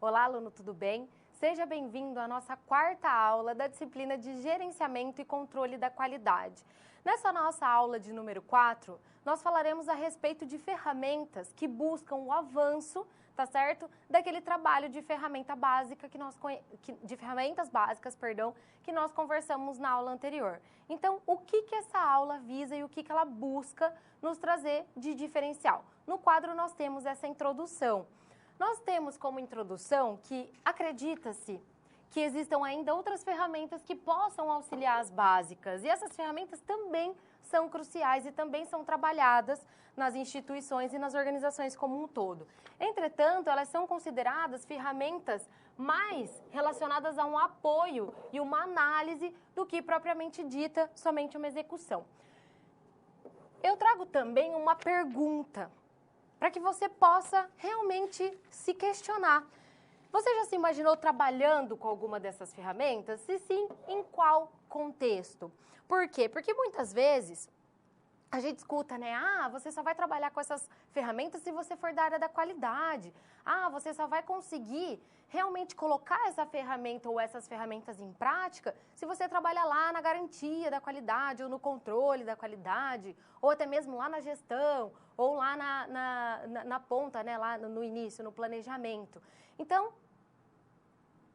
Olá, aluno, tudo bem? Seja bem-vindo à nossa quarta aula da disciplina de Gerenciamento e Controle da Qualidade. Nessa nossa aula de número 4, nós falaremos a respeito de ferramentas que buscam o avanço, tá certo? Daquele trabalho de ferramenta básica de ferramentas básicas, que nós conversamos na aula anterior. Então, o que essa aula visa e o que ela busca nos trazer de diferencial? No quadro nós temos essa introdução. Nós temos como introdução que acredita-se que existam ainda outras ferramentas que possam auxiliar as básicas. E essas ferramentas também são cruciais e também são trabalhadas nas instituições e nas organizações como um todo. Entretanto, elas são consideradas ferramentas mais relacionadas a um apoio e uma análise do que propriamente dita somente uma execução. Eu trago também uma pergunta para que você possa realmente se questionar. Você já se imaginou trabalhando com alguma dessas ferramentas? Se sim, em qual contexto? Por quê? Porque muitas vezes a gente escuta, né? Ah, você só vai trabalhar com essas ferramentas se você for da área da qualidade. Ah, você só vai conseguir realmente colocar essa ferramenta ou essas ferramentas em prática se você trabalhar lá na garantia da qualidade ou no controle da qualidade, ou até mesmo lá na gestão, ou lá na ponta, né? Lá no início, no planejamento. Então,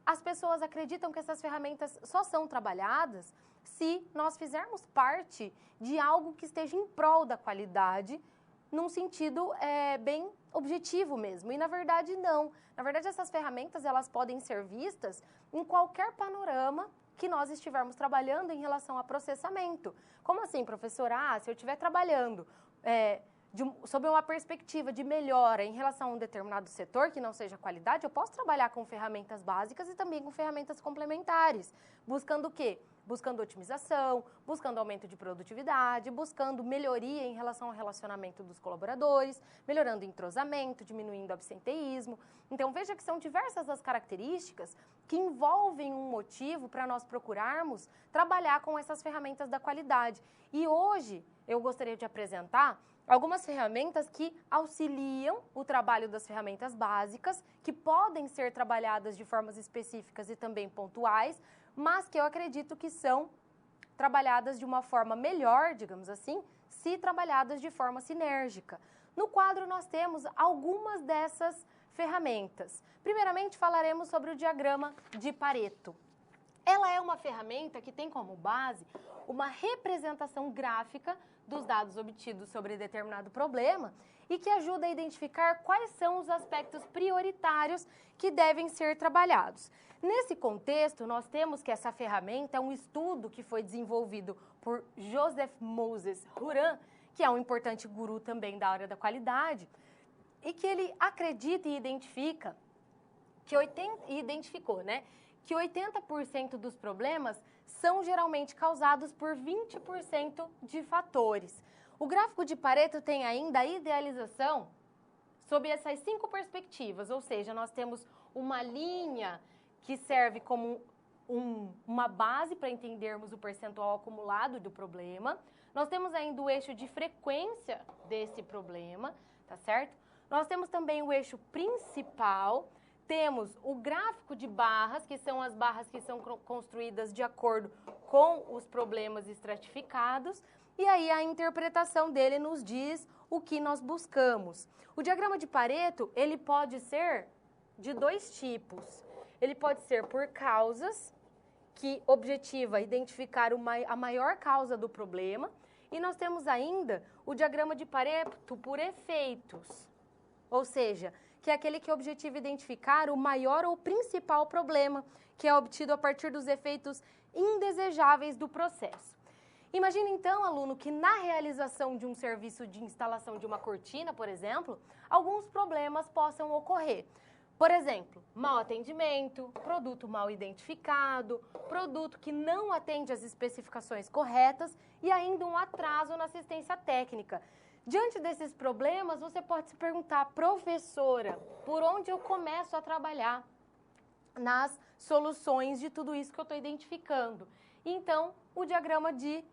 as pessoas acreditam que essas ferramentas só são trabalhadas se nós fizermos parte de algo que esteja em prol da qualidade, num sentido bem objetivo mesmo. E, na verdade, não. Na verdade, essas ferramentas elas podem ser vistas em qualquer panorama que nós estivermos trabalhando em relação a processamento. Como assim, professora? Se eu estiver trabalhando sob uma perspectiva de melhora em relação a um determinado setor que não seja qualidade, eu posso trabalhar com ferramentas básicas e também com ferramentas complementares. Buscando o quê? Buscando otimização, buscando aumento de produtividade, buscando melhoria em relação ao relacionamento dos colaboradores, melhorando o entrosamento, diminuindo o absenteísmo. Então, veja que são diversas as características que envolvem um motivo para nós procurarmos trabalhar com essas ferramentas da qualidade. E hoje, eu gostaria de apresentar algumas ferramentas que auxiliam o trabalho das ferramentas básicas, que podem ser trabalhadas de formas específicas e também pontuais, mas que eu acredito que são trabalhadas de uma forma melhor, digamos assim, se trabalhadas de forma sinérgica. No quadro nós temos algumas dessas ferramentas. Primeiramente falaremos sobre o diagrama de Pareto. Ela é uma ferramenta que tem como base uma representação gráfica dos dados obtidos sobre determinado problema e que ajuda a identificar quais são os aspectos prioritários que devem ser trabalhados. Nesse contexto, nós temos que essa ferramenta é um estudo que foi desenvolvido por Joseph Moses Huram, que é um importante guru também da área da qualidade, e que ele acredita e identifica que 80% dos problemas são geralmente causados por 20% de fatores. O gráfico de Pareto tem ainda a idealização sob essas 5 perspectivas, ou seja, nós temos uma linha que serve como uma base para entendermos o percentual acumulado do problema. Nós temos ainda o eixo de frequência desse problema, tá certo? Nós temos também o eixo principal. Temos o gráfico de barras, que são as barras que são construídas de acordo com os problemas estratificados, e aí a interpretação dele nos diz o que nós buscamos. O diagrama de Pareto, ele pode ser de 2 tipos. Ele pode ser por causas, que objetiva identificar a maior causa do problema, e nós temos ainda o diagrama de Pareto por efeitos, ou seja, que é aquele que objetiva identificar o maior ou principal problema, que é obtido a partir dos efeitos indesejáveis do processo. Imagine então, aluno, que na realização de um serviço de instalação de uma cortina, por exemplo, alguns problemas possam ocorrer. Por exemplo, mau atendimento, produto mal identificado, produto que não atende às especificações corretas e ainda um atraso na assistência técnica. Diante desses problemas, você pode se perguntar, professora, por onde eu começo a trabalhar nas soluções de tudo isso que eu estou identificando? Então, o diagrama de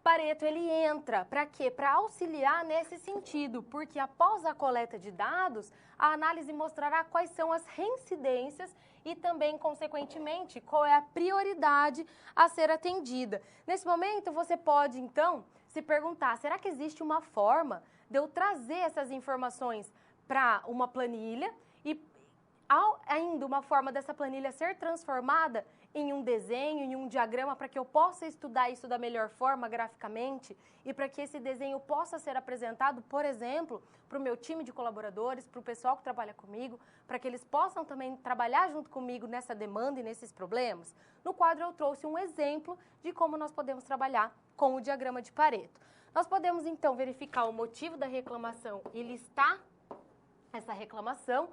Pareto, ele entra para quê? Para auxiliar nesse sentido, porque após a coleta de dados, a análise mostrará quais são as reincidências e também, consequentemente, qual é a prioridade a ser atendida. Nesse momento, você pode, então, se perguntar, será que existe uma forma de eu trazer essas informações para uma planilha e ainda uma forma dessa planilha ser transformada em um desenho, em um diagrama, para que eu possa estudar isso da melhor forma, graficamente, e para que esse desenho possa ser apresentado, por exemplo, para o meu time de colaboradores, para o pessoal que trabalha comigo, para que eles possam também trabalhar junto comigo nessa demanda e nesses problemas. No quadro eu trouxe um exemplo de como nós podemos trabalhar com o diagrama de Pareto. Nós podemos, então, verificar o motivo da reclamação e listar essa reclamação,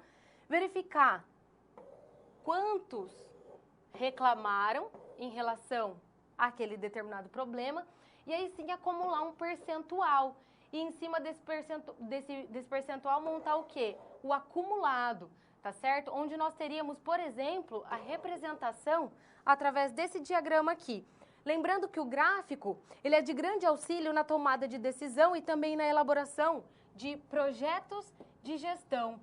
verificar quantos reclamaram em relação àquele determinado problema e aí sim acumular um percentual e em cima desse percentual montar o quê? O acumulado, tá certo? Onde nós teríamos, por exemplo, a representação através desse diagrama aqui. Lembrando que o gráfico, ele é de grande auxílio na tomada de decisão e também na elaboração de projetos de gestão.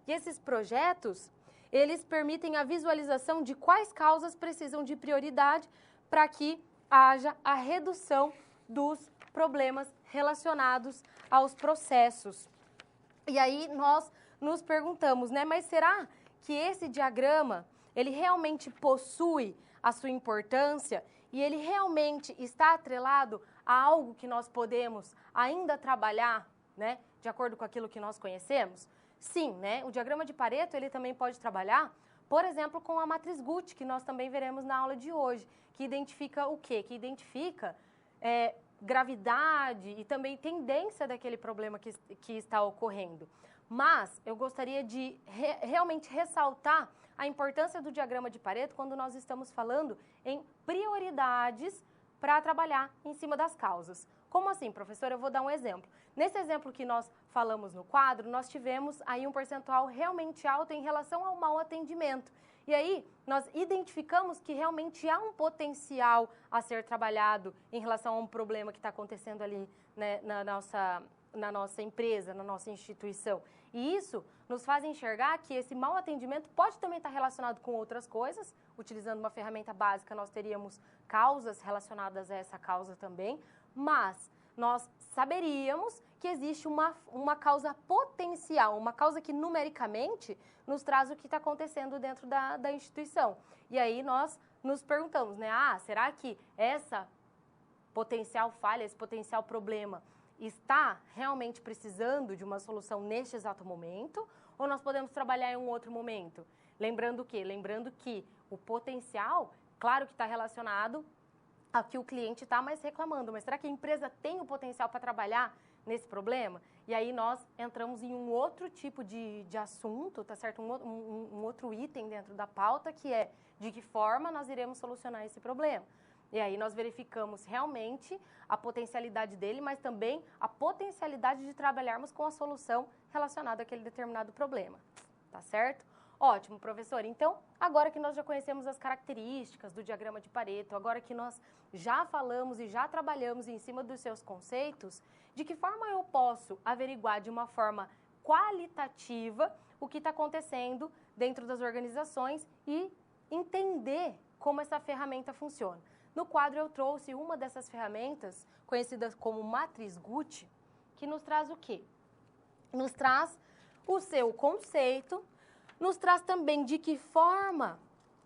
E esses projetos, eles permitem a visualização de quais causas precisam de prioridade para que haja a redução dos problemas relacionados aos processos. E aí nós nos perguntamos, né, mas será que esse diagrama, ele realmente possui a sua importância e ele realmente está atrelado a algo que nós podemos ainda trabalhar, né, de acordo com aquilo que nós conhecemos? Sim, né? O diagrama de Pareto, ele também pode trabalhar, por exemplo, com a matriz Guth, que nós também veremos na aula de hoje, que identifica o quê? Que identifica gravidade e também tendência daquele problema que está ocorrendo. Mas eu gostaria de realmente ressaltar a importância do diagrama de Pareto quando nós estamos falando em prioridades para trabalhar em cima das causas. Como assim, professor? Eu vou dar um exemplo. Nesse exemplo que nós falamos no quadro, nós tivemos aí um percentual realmente alto em relação ao mau atendimento. E aí, nós identificamos que realmente há um potencial a ser trabalhado em relação a um problema que está acontecendo ali, né, na nossa empresa, na nossa instituição. E isso nos faz enxergar que esse mau atendimento pode também estar relacionado com outras coisas. Utilizando uma ferramenta básica, nós teríamos causas relacionadas a essa causa também, mas nós saberíamos que existe uma causa potencial, uma causa que numericamente nos traz o que está acontecendo dentro da instituição. E aí nós nos perguntamos, né, será que essa potencial falha, esse potencial problema está realmente precisando de uma solução neste exato momento, ou nós podemos trabalhar em um outro momento? Lembrando o quê? Lembrando que o potencial, claro que está relacionado a que o cliente está mais reclamando, mas será que a empresa tem o potencial para trabalhar nesse problema? E aí nós entramos em um outro tipo de assunto, tá certo? Um outro item dentro da pauta, que é de que forma nós iremos solucionar esse problema. E aí nós verificamos realmente a potencialidade dele, mas também a potencialidade de trabalharmos com a solução relacionada àquele determinado problema, tá certo? Ótimo, professor. Então, agora que nós já conhecemos as características do diagrama de Pareto, agora que nós já falamos e já trabalhamos em cima dos seus conceitos, de que forma eu posso averiguar de uma forma qualitativa o que está acontecendo dentro das organizações e entender como essa ferramenta funciona? No quadro eu trouxe uma dessas ferramentas, conhecidas como matriz Guth, que nos traz o quê? Nos traz o seu conceito, nos traz também de que forma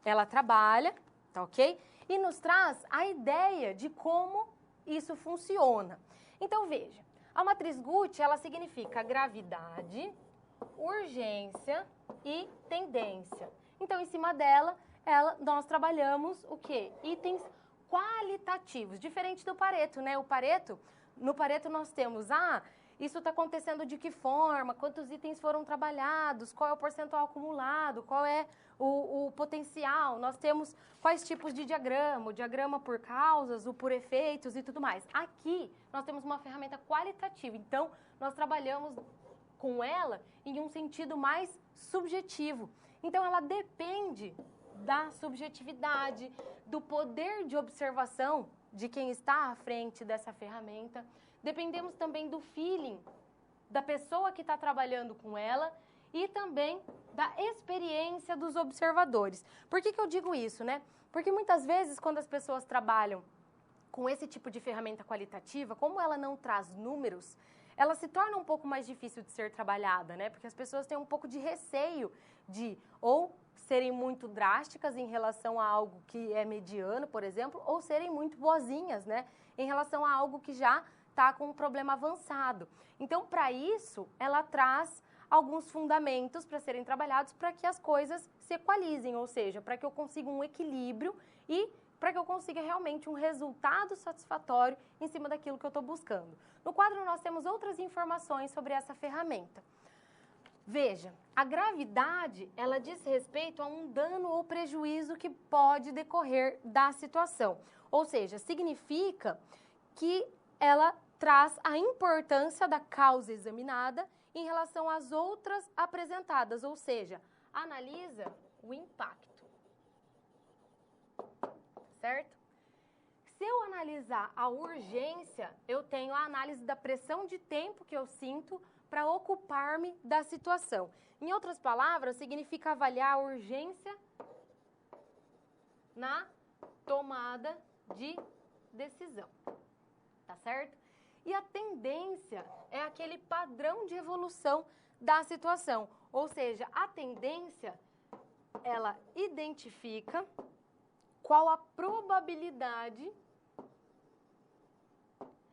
ela trabalha, tá ok? E nos traz a ideia de como isso funciona. Então, veja, a matriz Guth, ela significa gravidade, urgência e tendência. Então, em cima dela, nós trabalhamos o quê? Itens qualitativos, diferente do Pareto, né? No Pareto nós temos, isso está acontecendo de que forma, quantos itens foram trabalhados, qual é o percentual acumulado, qual é o potencial, nós temos quais tipos de diagrama, o diagrama por causas, o por efeitos e tudo mais. Aqui nós temos uma ferramenta qualitativa, então nós trabalhamos com ela em um sentido mais subjetivo. Então ela depende da subjetividade, do poder de observação de quem está à frente dessa ferramenta, dependemos também do feeling da pessoa que está trabalhando com ela e também da experiência dos observadores. Por que eu digo isso, né? Porque muitas vezes, quando as pessoas trabalham com esse tipo de ferramenta qualitativa, como ela não traz números, ela se torna um pouco mais difícil de ser trabalhada, né? Porque as pessoas têm um pouco de receio de ou serem muito drásticas em relação a algo que é mediano, por exemplo, ou serem muito boazinhas, né? Em relação a algo que já está com um problema avançado. Então, para isso, ela traz alguns fundamentos para serem trabalhados para que as coisas se equalizem, ou seja, para que eu consiga um equilíbrio e para que eu consiga realmente um resultado satisfatório em cima daquilo que eu estou buscando. No quadro, nós temos outras informações sobre essa ferramenta. Veja, a gravidade, ela diz respeito a um dano ou prejuízo que pode decorrer da situação. Ou seja, significa que ela traz a importância da causa examinada em relação às outras apresentadas, ou seja, analisa o impacto, certo? Se eu analisar a urgência, eu tenho a análise da pressão de tempo que eu sinto para ocupar-me da situação. Em outras palavras, significa avaliar a urgência na tomada de decisão, tá certo? E a tendência é aquele padrão de evolução da situação, ou seja, a tendência, ela identifica qual a probabilidade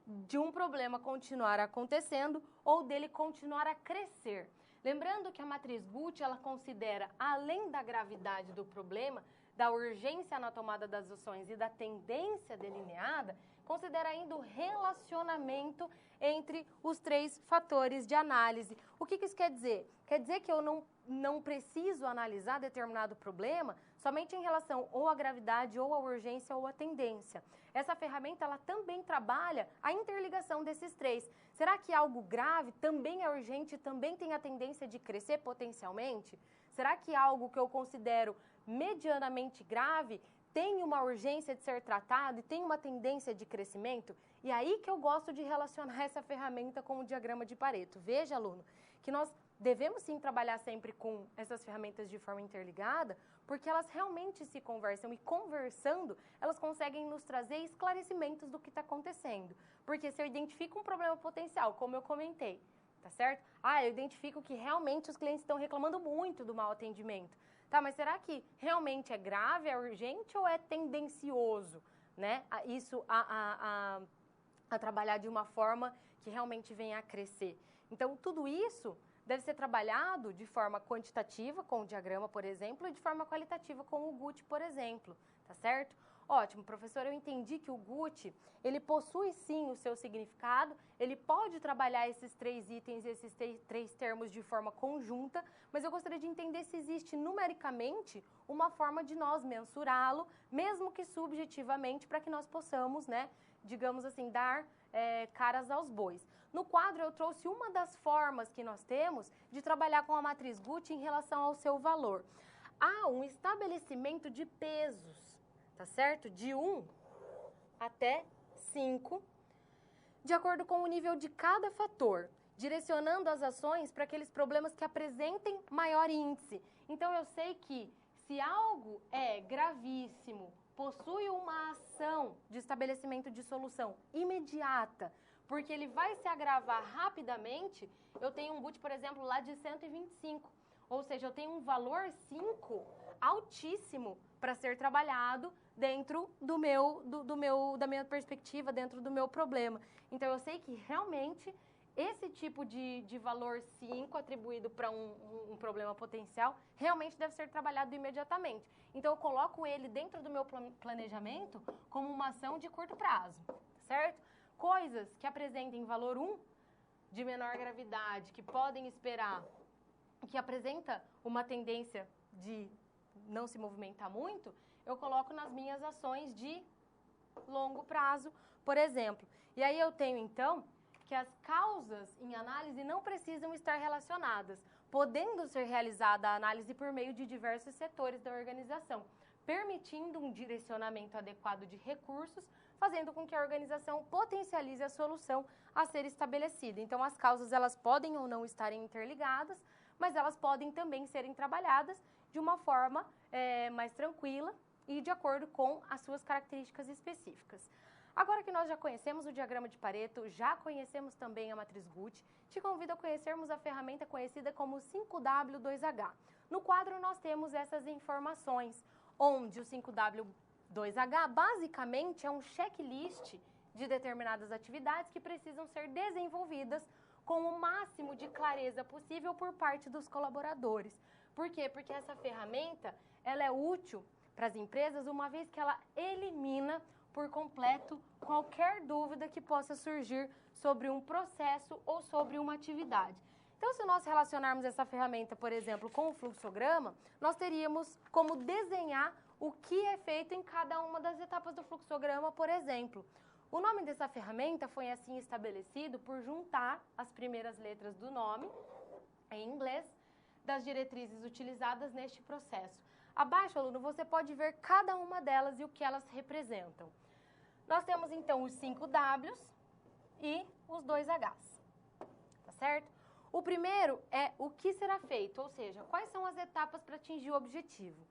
de um problema continuar acontecendo ou dele continuar a crescer. Lembrando que a matriz Guth, ela considera, além da gravidade do problema, da urgência na tomada das ações e da tendência delineada, considera ainda o relacionamento entre os três fatores de análise. O que isso quer dizer? Quer dizer que eu não preciso analisar determinado problema somente em relação ou à gravidade, ou à urgência, ou à tendência. Essa ferramenta, ela também trabalha a interligação desses três. Será que algo grave também é urgente, também tem a tendência de crescer potencialmente? Será que algo que eu considero medianamente grave tem uma urgência de ser tratado e tem uma tendência de crescimento? E aí que eu gosto de relacionar essa ferramenta com o diagrama de Pareto. Veja, aluno, que nós devemos sim trabalhar sempre com essas ferramentas de forma interligada, porque elas realmente se conversam e conversando, elas conseguem nos trazer esclarecimentos do que está acontecendo. Porque se eu identifico um problema potencial, como eu comentei, tá certo? Eu identifico que realmente os clientes estão reclamando muito do mau atendimento. Tá, mas será que realmente é grave, é urgente ou é tendencioso, né? A trabalhar de uma forma que realmente venha a crescer. Então, tudo isso deve ser trabalhado de forma quantitativa, com o diagrama, por exemplo, e de forma qualitativa, com o Guth, por exemplo, tá certo? Ótimo, professor, eu entendi que o Guth, ele possui sim o seu significado, ele pode trabalhar esses três itens, esses três termos de forma conjunta, mas eu gostaria de entender se existe numericamente uma forma de nós mensurá-lo, mesmo que subjetivamente, para que nós possamos, né, digamos assim, dar caras aos bois. No quadro, eu trouxe uma das formas que nós temos de trabalhar com a matriz Guth em relação ao seu valor. Há um estabelecimento de pesos, tá certo? De 1 até 5, de acordo com o nível de cada fator, direcionando as ações para aqueles problemas que apresentem maior índice. Então, eu sei que se algo é gravíssimo, possui uma ação de estabelecimento de solução imediata, porque ele vai se agravar rapidamente, eu tenho um Guth, por exemplo, lá de 125. Ou seja, eu tenho um valor 5 altíssimo para ser trabalhado dentro da minha perspectiva, dentro do meu problema. Então, eu sei que realmente esse tipo de valor 5 atribuído para um problema potencial realmente deve ser trabalhado imediatamente. Então, eu coloco ele dentro do meu planejamento como uma ação de curto prazo, certo? Coisas que apresentem valor 1 de menor gravidade, que podem esperar, que apresenta uma tendência de não se movimentar muito, eu coloco nas minhas ações de longo prazo, por exemplo. E aí eu tenho, então, que as causas em análise não precisam estar relacionadas, podendo ser realizada a análise por meio de diversos setores da organização. permitindo um direcionamento adequado de recursos, fazendo com que a organização potencialize a solução a ser estabelecida. Então, as causas elas podem ou não estarem interligadas, mas elas podem também serem trabalhadas de uma forma mais tranquila e de acordo com as suas características específicas. Agora que nós já conhecemos o diagrama de Pareto, já conhecemos também a matriz Guth, te convido a conhecermos a ferramenta conhecida como 5W2H. No quadro nós temos essas informações, onde o 5W2H basicamente é um checklist de determinadas atividades que precisam ser desenvolvidas com o máximo de clareza possível por parte dos colaboradores. Por quê? Porque essa ferramenta ela é útil para as empresas uma vez que ela elimina por completo qualquer dúvida que possa surgir sobre um processo ou sobre uma atividade. Então, se nós relacionarmos essa ferramenta, por exemplo, com o fluxograma, nós teríamos como desenhar o que é feito em cada uma das etapas do fluxograma, por exemplo. O nome dessa ferramenta foi assim estabelecido por juntar as primeiras letras do nome, em inglês, das diretrizes utilizadas neste processo. Abaixo, aluno, você pode ver cada uma delas e o que elas representam. Nós temos, então, os 5 Ws e os 2 Hs, tá certo? O primeiro é o que será feito, ou seja, quais são as etapas para atingir o objetivo.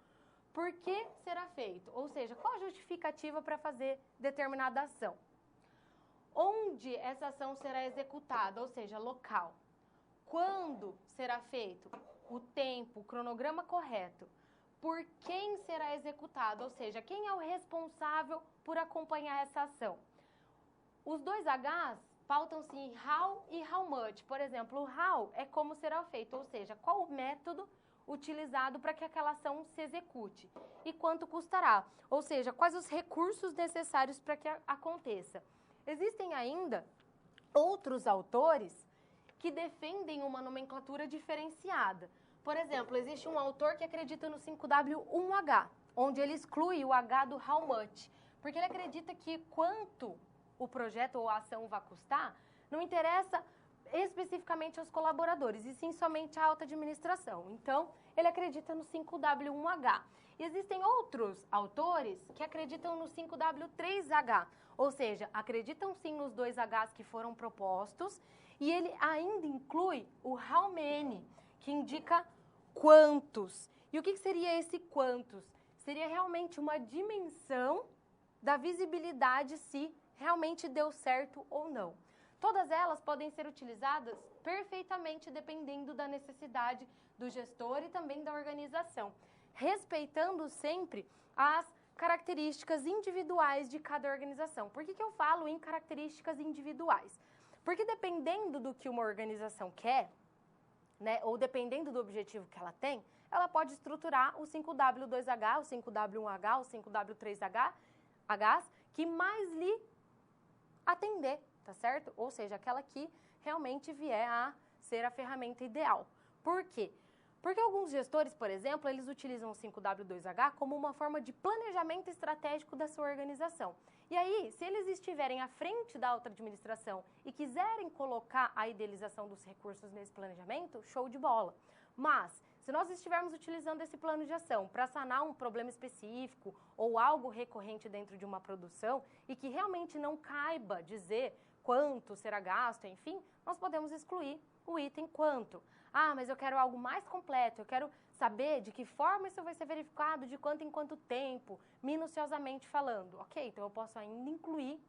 Por que será feito, ou seja, qual a justificativa para fazer determinada ação. Onde essa ação será executada, ou seja, local. Quando será feito, o tempo, o cronograma correto. Por quem será executado, ou seja, quem é o responsável por acompanhar essa ação. Os 2 Hs pautam-se em how e how much. Por exemplo, o how é como será feito, ou seja, qual o método utilizado para que aquela ação se execute e quanto custará, ou seja, quais os recursos necessários para que aconteça. Existem ainda outros autores que defendem uma nomenclatura diferenciada. Por exemplo, existe um autor que acredita no 5W1H, onde ele exclui o H do how much, porque ele acredita que quanto o projeto ou a ação vai custar, não interessa especificamente aos colaboradores, e sim somente à alta administração. Então, ele acredita no 5W1H. E existem outros autores que acreditam no 5W3H, ou seja, acreditam sim nos 2 Hs que foram propostos, e ele ainda inclui o how many, que indica quantos. E o que seria esse quantos? Seria realmente uma dimensão da visibilidade se realmente deu certo ou não. Todas elas podem ser utilizadas perfeitamente dependendo da necessidade do gestor e também da organização, respeitando sempre as características individuais de cada organização. Por que eu falo em características individuais? Porque dependendo do que uma organização quer, né, ou dependendo do objetivo que ela tem, ela pode estruturar o 5W2H, o 5W1H, o 5W3H, que mais lhe atender, tá certo? Ou seja, aquela que realmente vier a ser a ferramenta ideal. Por quê? Porque alguns gestores, por exemplo, eles utilizam o 5W2H como uma forma de planejamento estratégico da sua organização. E aí, se eles estiverem à frente da alta administração e quiserem colocar a idealização dos recursos nesse planejamento, show de bola. Mas, se nós estivermos utilizando esse plano de ação para sanar um problema específico ou algo recorrente dentro de uma produção e que realmente não caiba dizer quanto será gasto, enfim, nós podemos excluir o item quanto. Ah, mas eu quero algo mais completo, eu quero saber de que forma isso vai ser verificado, de quanto em quanto tempo, minuciosamente falando. Ok, então eu posso ainda incluir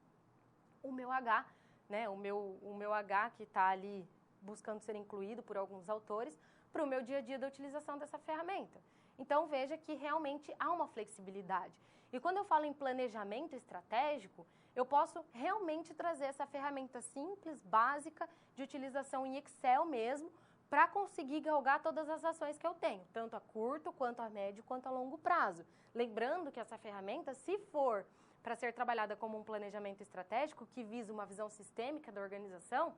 o meu H, né, o meu H que está ali buscando ser incluído por alguns autores, para o meu dia a dia da utilização dessa ferramenta. Então, veja que realmente há uma flexibilidade. E quando eu falo em planejamento estratégico, eu posso realmente trazer essa ferramenta simples, básica, de utilização em Excel mesmo, para conseguir galgar todas as ações que eu tenho, tanto a curto, quanto a médio, quanto a longo prazo. Lembrando que essa ferramenta, se for para ser trabalhada como um planejamento estratégico, que visa uma visão sistêmica da organização,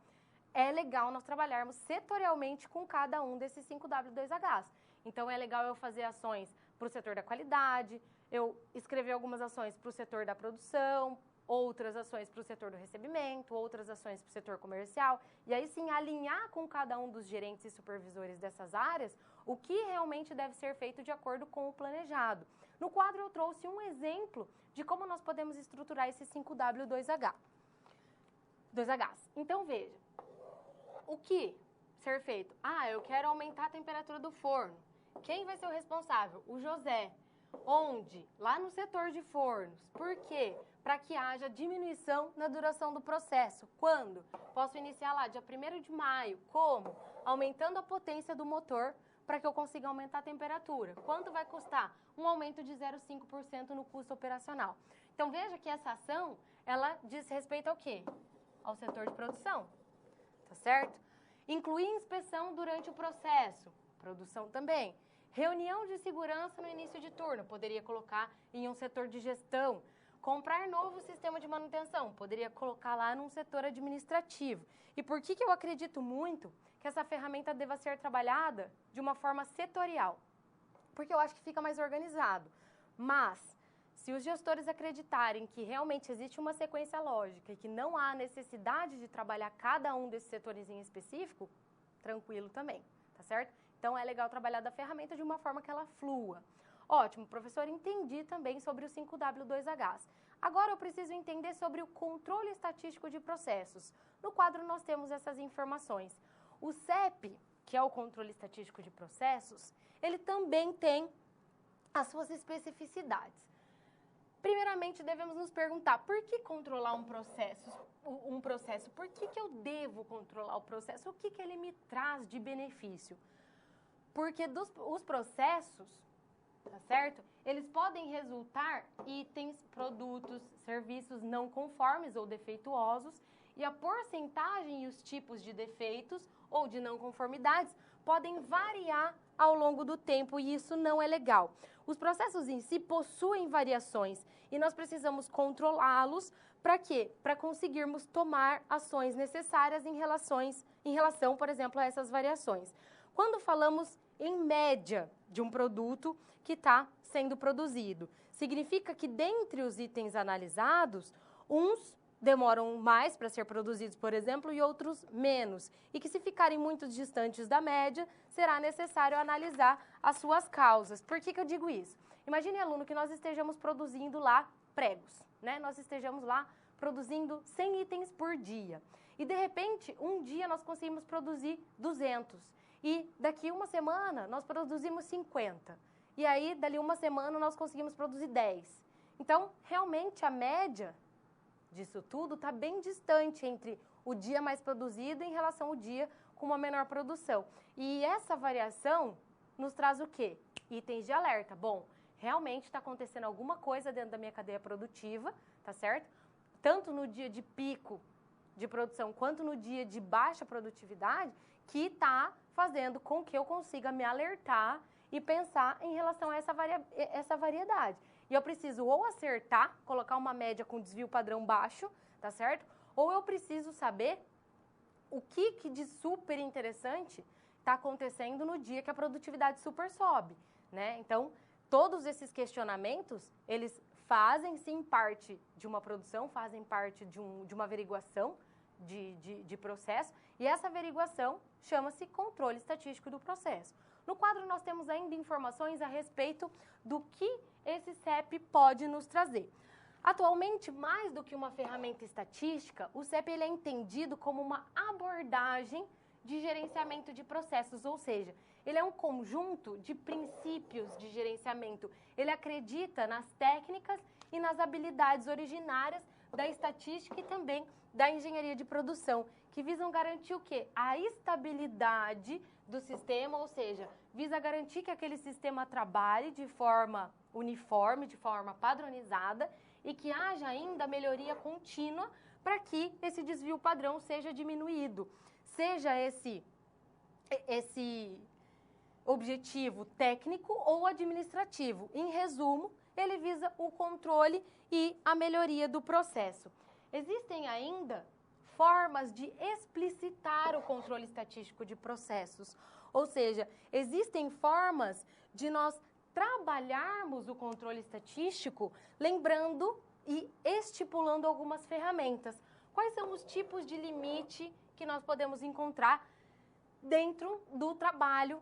é legal nós trabalharmos setorialmente com cada um desses 5W2Hs. Então, é legal eu fazer ações para o setor da qualidade, eu escrever algumas ações para o setor da produção, outras ações para o setor do recebimento, outras ações para o setor comercial, e aí sim alinhar com cada um dos gerentes e supervisores dessas áreas o que realmente deve ser feito de acordo com o planejado. No quadro eu trouxe um exemplo de como nós podemos estruturar esse 5W2Hs. Então veja, o que ser feito? Eu quero aumentar a temperatura do forno. Quem vai ser o responsável? O José. Onde? Lá no setor de fornos. Por quê? Para que haja diminuição na duração do processo. Quando? Posso iniciar lá, dia 1º de maio. Como? Aumentando a potência do motor para que eu consiga aumentar a temperatura. Quanto vai custar? Um aumento de 0,5% no custo operacional. Então, veja que essa ação, ela diz respeito ao quê? Ao setor de produção. Tá certo? Incluir inspeção durante o processo. Produção também. Reunião de segurança no início de turno, poderia colocar em um setor de gestão. Comprar novo sistema de manutenção, poderia colocar lá num setor administrativo. E por que eu acredito muito que essa ferramenta deva ser trabalhada de uma forma setorial? Porque eu acho que fica mais organizado. Mas, se os gestores acreditarem que realmente existe uma sequência lógica e que não há necessidade de trabalhar cada um desses setores em específico, tranquilo também, tá certo? Então, é legal trabalhar da ferramenta de uma forma que ela flua. Ótimo, professor, entendi também sobre o 5W2Hs. Agora eu preciso entender sobre o controle estatístico de processos. No quadro nós temos essas informações. O CEP, que é o controle estatístico de processos, ele também tem as suas especificidades. Primeiramente, devemos nos perguntar, por que controlar um processo? Por que eu devo controlar o processo? O que ele me traz de benefício? Porque os processos, tá certo? Eles podem resultar itens, produtos, serviços não conformes ou defeituosos, e a porcentagem e os tipos de defeitos ou de não conformidades podem variar ao longo do tempo e isso não é legal. Os processos em si possuem variações e nós precisamos controlá-los para quê? Para conseguirmos tomar ações necessárias em relação, por exemplo, a essas variações. Quando falamos em média de um produto que está sendo produzido, significa que dentre os itens analisados, uns demoram mais para ser produzidos, por exemplo, e outros menos. E que se ficarem muito distantes da média, será necessário analisar as suas causas. Por que eu digo isso? Imagine, aluno, que nós estejamos produzindo lá pregos, né? Nós estejamos lá produzindo 100 itens por dia. E, de repente, um dia nós conseguimos produzir 200. E daqui uma semana nós produzimos 50. E aí, dali uma semana, nós conseguimos produzir 10. Então, realmente, a média disso tudo está bem distante entre o dia mais produzido em relação ao dia com uma menor produção. E essa variação nos traz o quê? Itens de alerta. Bom, realmente está acontecendo alguma coisa dentro da minha cadeia produtiva, tá certo? Tanto no dia de pico de produção quanto no dia de baixa produtividade, que está fazendo com que eu consiga me alertar e pensar em relação a essa variedade. E eu preciso ou acertar, colocar uma média com desvio padrão baixo, tá certo? Ou eu preciso saber o que de super interessante está acontecendo no dia que a produtividade super sobe, né? Então, todos esses questionamentos, eles fazem sim parte de uma produção, fazem parte de uma averiguação de processo, e essa averiguação chama-se controle estatístico do processo. No quadro nós temos ainda informações a respeito do que esse CEP pode nos trazer. Atualmente, mais do que uma ferramenta estatística, o CEP ele é entendido como uma abordagem de gerenciamento de processos, ou seja, ele é um conjunto de princípios de gerenciamento. Ele acredita nas técnicas e nas habilidades originárias da estatística e também da engenharia de produção, que visam garantir o quê? A estabilidade do sistema, ou seja, visa garantir que aquele sistema trabalhe de forma uniforme, de forma padronizada e que haja ainda melhoria contínua para que esse desvio padrão seja diminuído. Seja esse objetivo técnico ou administrativo. Em resumo, ele visa o controle e a melhoria do processo. Existem ainda formas de explicitar o controle estatístico de processos, ou seja, existem formas de nós trabalharmos o controle estatístico lembrando e estipulando algumas ferramentas. Quais são os tipos de limite que nós podemos encontrar dentro do trabalho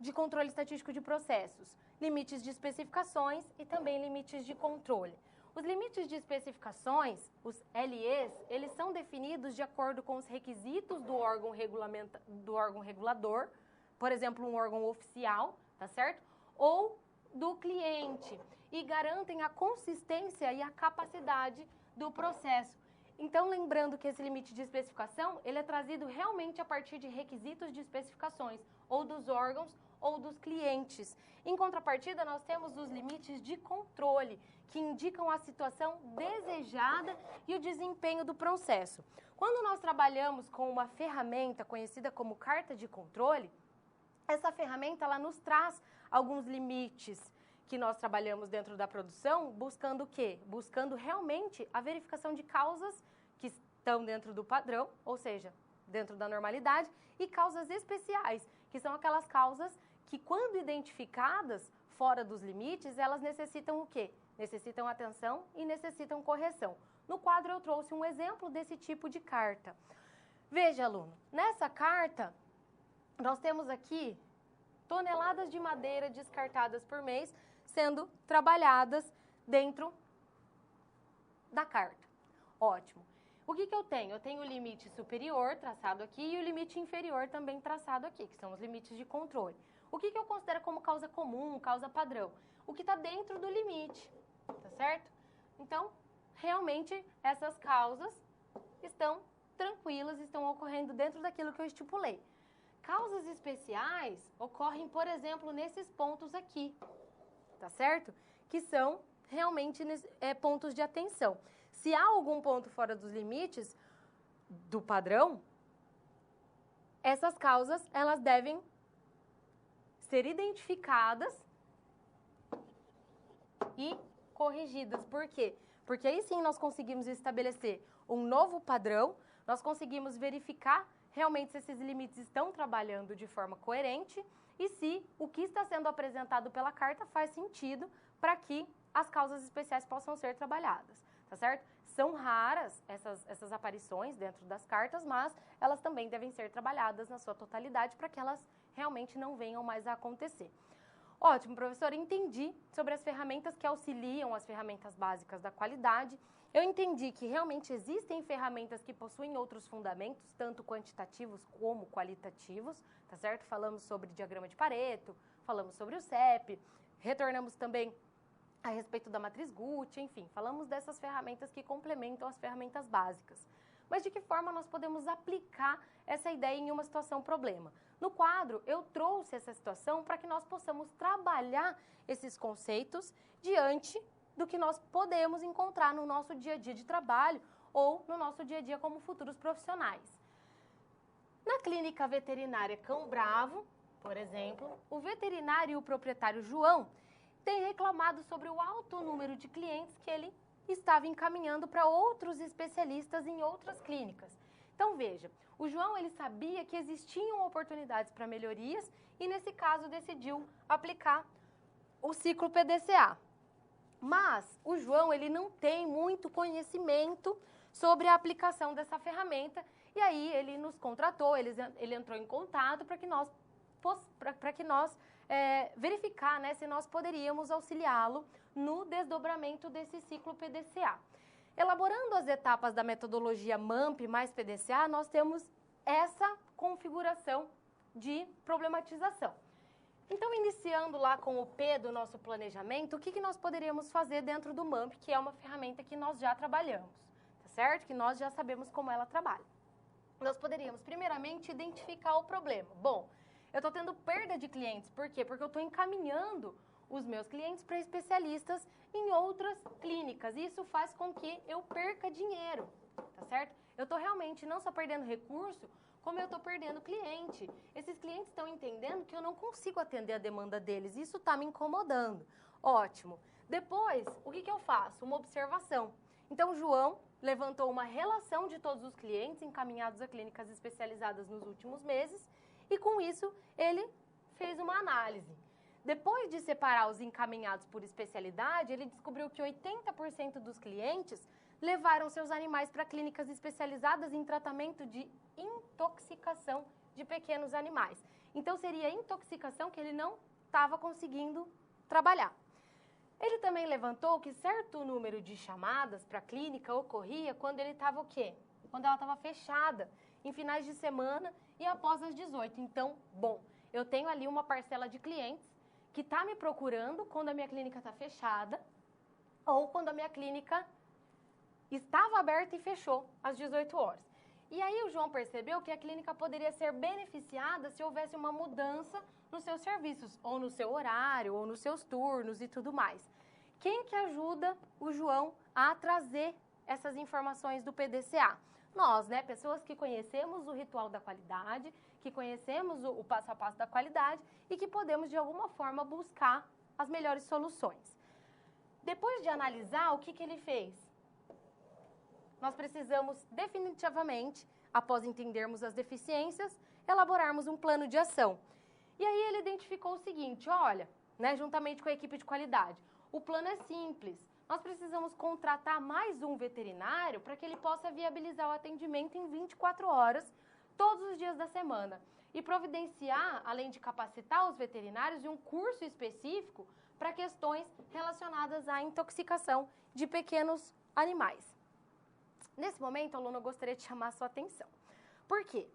de controle estatístico de processos, limites de especificações e também limites de controle. Os limites de especificações, os LEs, eles são definidos de acordo com os requisitos do órgão regulador, por exemplo, um órgão oficial, tá certo? Ou do cliente, e garantem a consistência e a capacidade do processo. Então, lembrando que esse limite de especificação, ele é trazido realmente a partir de requisitos de especificações, ou dos órgãos, ou dos clientes. Em contrapartida, nós temos os limites de controle, que indicam a situação desejada e o desempenho do processo. Quando nós trabalhamos com uma ferramenta conhecida como carta de controle, essa ferramenta ela nos traz alguns limites que nós trabalhamos dentro da produção, buscando o quê? Buscando realmente a verificação de causas que estão dentro do padrão, ou seja, dentro da normalidade, e causas especiais, que são aquelas causas que, quando identificadas fora dos limites, elas necessitam o quê? Necessitam atenção e necessitam correção. No quadro eu trouxe um exemplo desse tipo de carta. Veja, aluno, nessa carta nós temos aqui toneladas de madeira descartadas por mês sendo trabalhadas dentro da carta. Ótimo. O que eu tenho? Eu tenho o limite superior traçado aqui e o limite inferior também traçado aqui, que são os limites de controle. O que eu considero como causa comum, causa padrão? O que está dentro do limite, tá certo? Então, realmente, essas causas estão tranquilas, estão ocorrendo dentro daquilo que eu estipulei. Causas especiais ocorrem, por exemplo, nesses pontos aqui, tá certo? Que são realmente pontos de atenção. Se há algum ponto fora dos limites do padrão, essas causas, elas devem ser identificadas e corrigidas. Por quê? Porque aí sim nós conseguimos estabelecer um novo padrão, nós conseguimos verificar realmente se esses limites estão trabalhando de forma coerente e se o que está sendo apresentado pela carta faz sentido para que as causas especiais possam ser trabalhadas, tá certo? São raras essas aparições dentro das cartas, mas elas também devem ser trabalhadas na sua totalidade para que elas realmente não venham mais a acontecer. Ótimo, professor, entendi sobre as ferramentas que auxiliam as ferramentas básicas da qualidade. Eu entendi que realmente existem ferramentas que possuem outros fundamentos, tanto quantitativos como qualitativos, tá certo? Falamos sobre diagrama de Pareto, falamos sobre o CEP, retornamos também a respeito da matriz Guth, enfim, falamos dessas ferramentas que complementam as ferramentas básicas. Mas de que forma nós podemos aplicar essa ideia em uma situação problema? No quadro, eu trouxe essa situação para que nós possamos trabalhar esses conceitos diante do que nós podemos encontrar no nosso dia a dia de trabalho ou no nosso dia a dia como futuros profissionais. Na clínica veterinária Cão Bravo, por exemplo, o veterinário e o proprietário João têm reclamado sobre o alto número de clientes que ele estava encaminhando para outros especialistas em outras clínicas. Então, veja, o João ele sabia que existiam oportunidades para melhorias e, nesse caso, decidiu aplicar o ciclo PDCA. Mas o João ele não tem muito conhecimento sobre a aplicação dessa ferramenta e aí ele nos contratou, ele entrou em contato para que nós verificar, né, se nós poderíamos auxiliá-lo no desdobramento desse ciclo PDCA. Elaborando as etapas da metodologia MAMP mais PDCA, nós temos essa configuração de problematização. Então, iniciando lá com o P do nosso planejamento, o que nós poderíamos fazer dentro do MAMP, que é uma ferramenta que nós já trabalhamos, tá certo? Que nós já sabemos como ela trabalha. Nós poderíamos, primeiramente, identificar o problema. Bom, eu estou tendo perda de clientes. Por quê? Porque eu estou encaminhando os meus clientes para especialistas em outras clínicas. E isso faz com que eu perca dinheiro, tá certo? Eu estou realmente não só perdendo recurso, como eu estou perdendo cliente. Esses clientes estão entendendo que eu não consigo atender a demanda deles. Isso está me incomodando. Ótimo. Depois, o que eu faço? Uma observação. Então, o João levantou uma relação de todos os clientes encaminhados a clínicas especializadas nos últimos meses e, com isso, ele fez uma análise. Depois de separar os encaminhados por especialidade, ele descobriu que 80% dos clientes levaram seus animais para clínicas especializadas em tratamento de intoxicação de pequenos animais. Então, seria intoxicação que ele não estava conseguindo trabalhar. Ele também levantou que certo número de chamadas para a clínica ocorria quando ele estava o quê? Quando ela estava fechada, em finais de semana e após as 18. Então, bom, eu tenho ali uma parcela de clientes que está me procurando quando a minha clínica está fechada ou quando a minha clínica estava aberta e fechou às 18 horas. E aí o João percebeu que a clínica poderia ser beneficiada se houvesse uma mudança nos seus serviços, ou no seu horário, ou nos seus turnos e tudo mais. Quem que ajuda o João a trazer essas informações do PDCA? Nós, né, pessoas que conhecemos o ritual da qualidade, que conhecemos o passo a passo da qualidade e que podemos, de alguma forma, buscar as melhores soluções. Depois de analisar, o que ele fez? Nós precisamos definitivamente, após entendermos as deficiências, elaborarmos um plano de ação. E aí ele identificou o seguinte, olha, né, juntamente com a equipe de qualidade, o plano é simples. Nós precisamos contratar mais um veterinário para que ele possa viabilizar o atendimento em 24 horas, todos os dias da semana. E providenciar, além de capacitar os veterinários, um curso específico para questões relacionadas à intoxicação de pequenos animais. Nesse momento, aluno, eu gostaria de chamar a sua atenção. Por quê?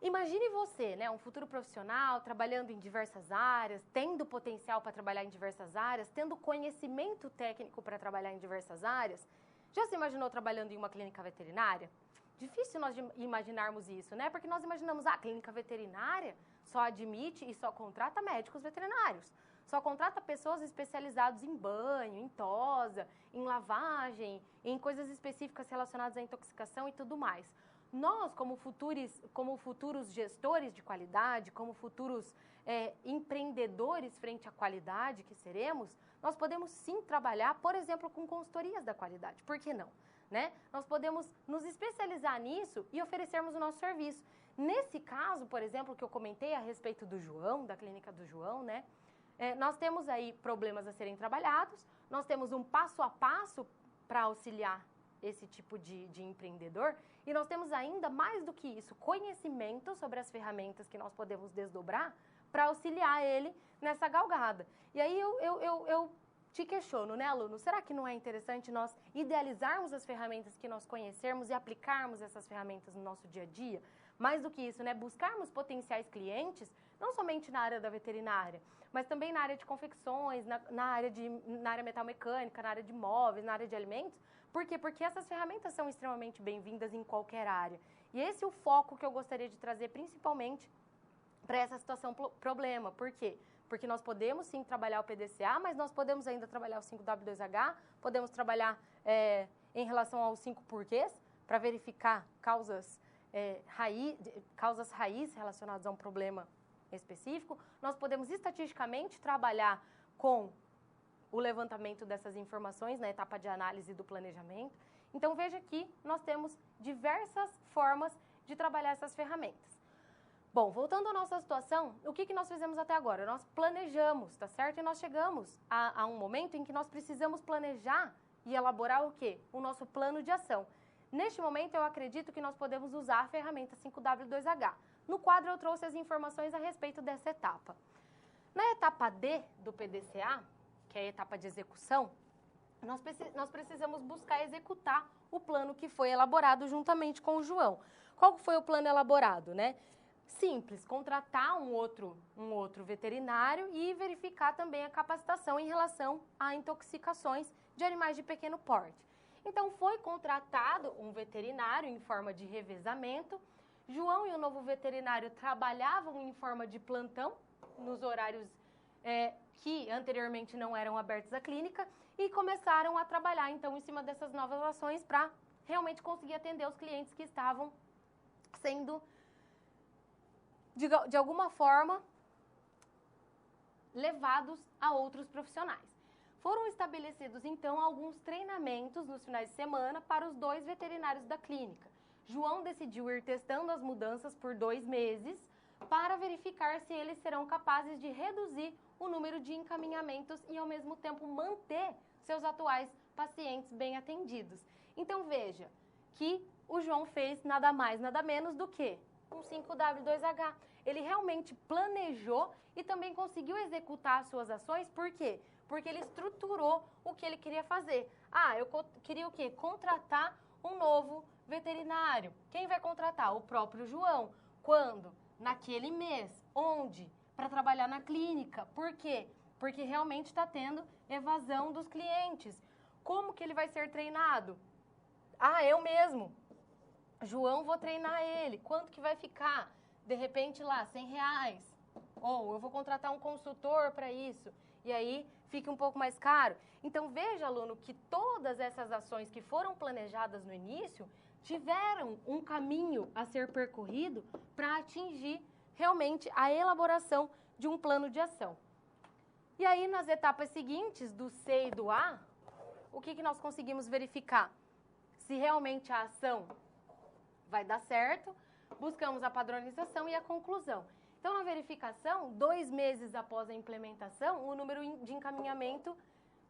Imagine você, né, um futuro profissional, trabalhando em diversas áreas, tendo potencial para trabalhar em diversas áreas, tendo conhecimento técnico para trabalhar em diversas áreas. Já se imaginou trabalhando em uma clínica veterinária? Difícil nós imaginarmos isso, né? Porque nós imaginamos, a clínica veterinária só admite e só contrata médicos veterinários. Só contrata pessoas especializadas em banho, em tosa, em lavagem, em coisas específicas relacionadas à intoxicação e tudo mais. Nós, como futuros gestores de qualidade, como futuros empreendedores frente à qualidade que seremos, nós podemos sim trabalhar, por exemplo, com consultorias da qualidade. Por que não? Né? Nós podemos nos especializar nisso e oferecermos o nosso serviço. Nesse caso, por exemplo, que eu comentei a respeito do João, da clínica do João, né? Nós temos aí problemas a serem trabalhados, nós temos um passo a passo para auxiliar esse tipo de empreendedor e nós temos ainda, mais do que isso, conhecimento sobre as ferramentas que nós podemos desdobrar para auxiliar ele nessa galgada. E aí eu te questiono, né, aluno? Será que não é interessante nós idealizarmos as ferramentas que nós conhecermos e aplicarmos essas ferramentas no nosso dia a dia? Mais do que isso, né, buscarmos potenciais clientes, não somente na área da veterinária, mas também na área de confecções, na área metalmecânica, na área de móveis, na área de alimentos. Por quê? Porque essas ferramentas são extremamente bem-vindas em qualquer área. E esse é o foco que eu gostaria de trazer principalmente para essa situação problema. Por quê? Porque nós podemos sim trabalhar o PDCA, mas nós podemos ainda trabalhar o 5W2H, podemos trabalhar em relação aos 5 porquês, para verificar causas raiz relacionadas a um problema específico. Nós podemos estatisticamente trabalhar com o levantamento dessas informações na etapa de análise do planejamento. Então, veja que nós temos diversas formas de trabalhar essas ferramentas. Bom, voltando à nossa situação, o que nós fizemos até agora? Nós planejamos, tá certo? E nós chegamos a um momento em que nós precisamos planejar e elaborar o quê? O nosso plano de ação. Neste momento, eu acredito que nós podemos usar a ferramenta 5W2H. No quadro, eu trouxe as informações a respeito dessa etapa. Na etapa D do PDCA, que é a etapa de execução, nós precisamos buscar executar o plano que foi elaborado juntamente com o João. Qual foi o plano elaborado, né? Simples, contratar um outro veterinário e verificar também a capacitação em relação a intoxicações de animais de pequeno porte. Então, foi contratado um veterinário em forma de revezamento. João e o novo veterinário trabalhavam em forma de plantão, nos horários que anteriormente não eram abertos à clínica, e começaram a trabalhar, então, em cima dessas novas ações para realmente conseguir atender os clientes que estavam sendo, de alguma forma, levados a outros profissionais. Foram estabelecidos, então, alguns treinamentos nos finais de semana para os 2 veterinários da clínica. João decidiu ir testando as mudanças por 2 meses para verificar se eles serão capazes de reduzir o número de encaminhamentos e, ao mesmo tempo, manter seus atuais pacientes bem atendidos. Então, veja que o João fez nada mais, nada menos do que um 5W2H. Ele realmente planejou e também conseguiu executar as suas ações, por quê? Porque ele estruturou o que ele queria fazer. Ah, eu queria o quê? Contratar um novo veterinário. Quem vai contratar? O próprio João. Quando? Naquele mês. Onde? Para trabalhar na clínica. Por quê? Porque realmente está tendo evasão dos clientes. Como que ele vai ser treinado? Ah, eu mesmo. João, vou treinar ele. Quanto que vai ficar? De repente lá, R$100. Ou eu vou contratar um consultor para isso. E aí fica um pouco mais caro. Então veja, aluno, que todas essas ações que foram planejadas no início tiveram um caminho a ser percorrido para atingir realmente a elaboração de um plano de ação. E aí nas etapas seguintes do C e do A, o que nós conseguimos verificar? Se realmente a ação vai dar certo, buscamos a padronização e a conclusão. Então, na verificação, 2 meses após a implementação, o número de encaminhamento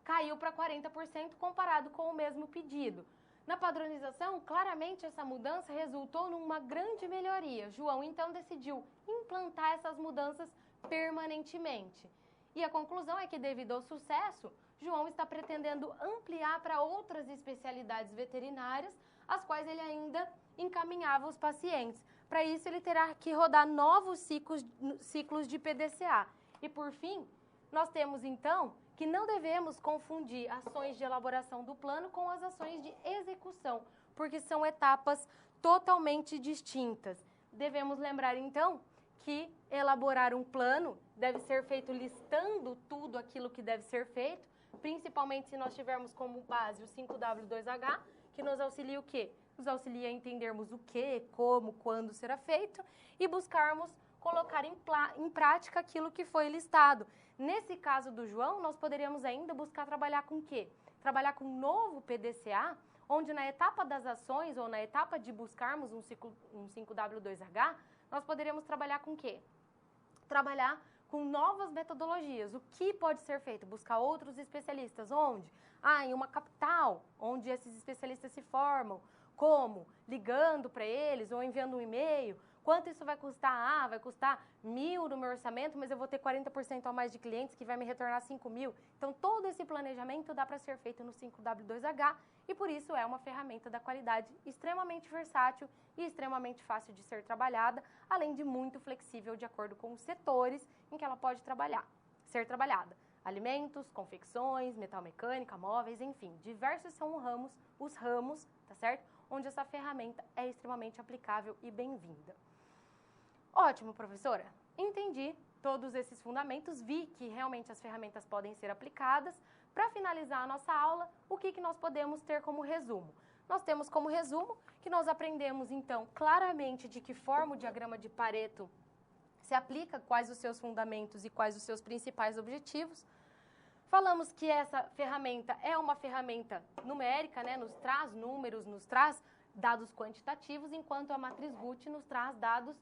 caiu para 40% comparado com o mesmo pedido. Na padronização, claramente essa mudança resultou numa grande melhoria. João, então, decidiu implantar essas mudanças permanentemente. E a conclusão é que, devido ao sucesso, João está pretendendo ampliar para outras especialidades veterinárias, as quais ele ainda encaminhava os pacientes. Para isso, ele terá que rodar novos ciclos de PDCA. E, por fim, nós temos, então, que não devemos confundir ações de elaboração do plano com as ações de execução, porque são etapas totalmente distintas. Devemos lembrar, então, que elaborar um plano deve ser feito listando tudo aquilo que deve ser feito, principalmente se nós tivermos como base o 5W2H, que nos auxilia o quê? Nos auxilia a entendermos o que, como, quando será feito e buscarmos colocar em prática aquilo que foi listado. Nesse caso do João, nós poderíamos ainda buscar trabalhar com o quê? Trabalhar com um novo PDCA, onde na etapa das ações ou na etapa de buscarmos um 5W2H, nós poderíamos trabalhar com o quê? Trabalhar com novas metodologias. O que pode ser feito? Buscar outros especialistas. Onde? Em uma capital, onde esses especialistas se formam. Como? Ligando para eles ou enviando um e-mail. Quanto isso vai custar? Vai custar 1.000 no meu orçamento, mas eu vou ter 40% a mais de clientes que vai me retornar 5.000. Então, todo esse planejamento dá para ser feito no 5W2H e, por isso, é uma ferramenta da qualidade extremamente versátil e extremamente fácil de ser trabalhada, além de muito flexível de acordo com os setores em que ela pode ser trabalhada. Alimentos, confecções, metalmecânica, móveis, enfim, diversos são os ramos, tá certo? Onde essa ferramenta é extremamente aplicável e bem-vinda. Ótimo, professora! Entendi todos esses fundamentos, vi que realmente as ferramentas podem ser aplicadas. Para finalizar a nossa aula, o que nós podemos ter como resumo? Nós temos como resumo que nós aprendemos, então, claramente de que forma o diagrama de Pareto se aplica, quais os seus fundamentos e quais os seus principais objetivos. Falamos que essa ferramenta é uma ferramenta numérica, né? Nos traz números, nos traz dados quantitativos, enquanto a matriz Guth nos traz dados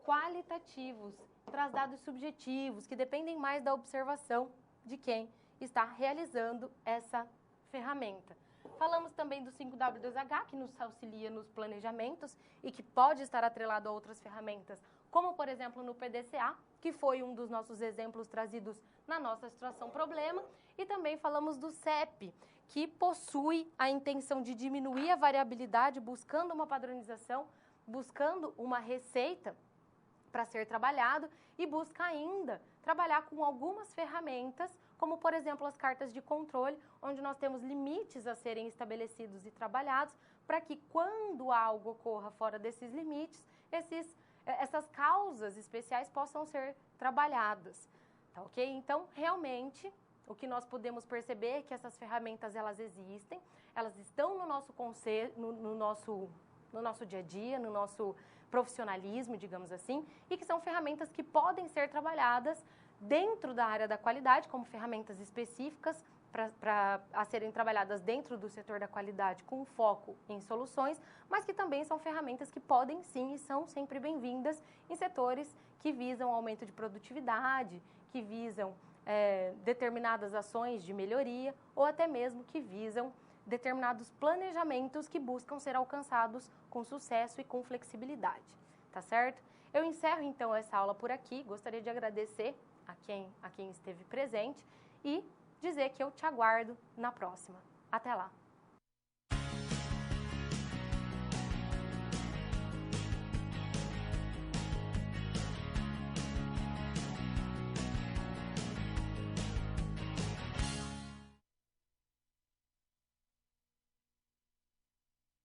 qualitativos, traz dados subjetivos, que dependem mais da observação de quem está realizando essa ferramenta. Falamos também do 5W2H, que nos auxilia nos planejamentos e que pode estar atrelado a outras ferramentas, como, por exemplo, no PDCA, que foi um dos nossos exemplos trazidos na nossa situação problema. E também falamos do CEP, que possui a intenção de diminuir a variabilidade, buscando uma padronização, buscando uma receita para ser trabalhado e busca ainda trabalhar com algumas ferramentas, como, por exemplo, as cartas de controle, onde nós temos limites a serem estabelecidos e trabalhados, para que quando algo ocorra fora desses limites, essas causas especiais possam ser trabalhadas, tá ok? Então, realmente, o que nós podemos perceber é que essas ferramentas, elas existem, elas estão no nosso no nosso dia a dia, no nosso profissionalismo, digamos assim, e que são ferramentas que podem ser trabalhadas dentro da área da qualidade, como ferramentas específicas a serem trabalhadas dentro do setor da qualidade com foco em soluções, mas que também são ferramentas que podem sim e são sempre bem-vindas em setores que visam aumento de produtividade, que visam determinadas ações de melhoria ou até mesmo que visam determinados planejamentos que buscam ser alcançados com sucesso e com flexibilidade. tá certo? Eu encerro então essa aula por aqui, gostaria de agradecer a quem esteve presente e dizer que eu te aguardo na próxima. Até lá!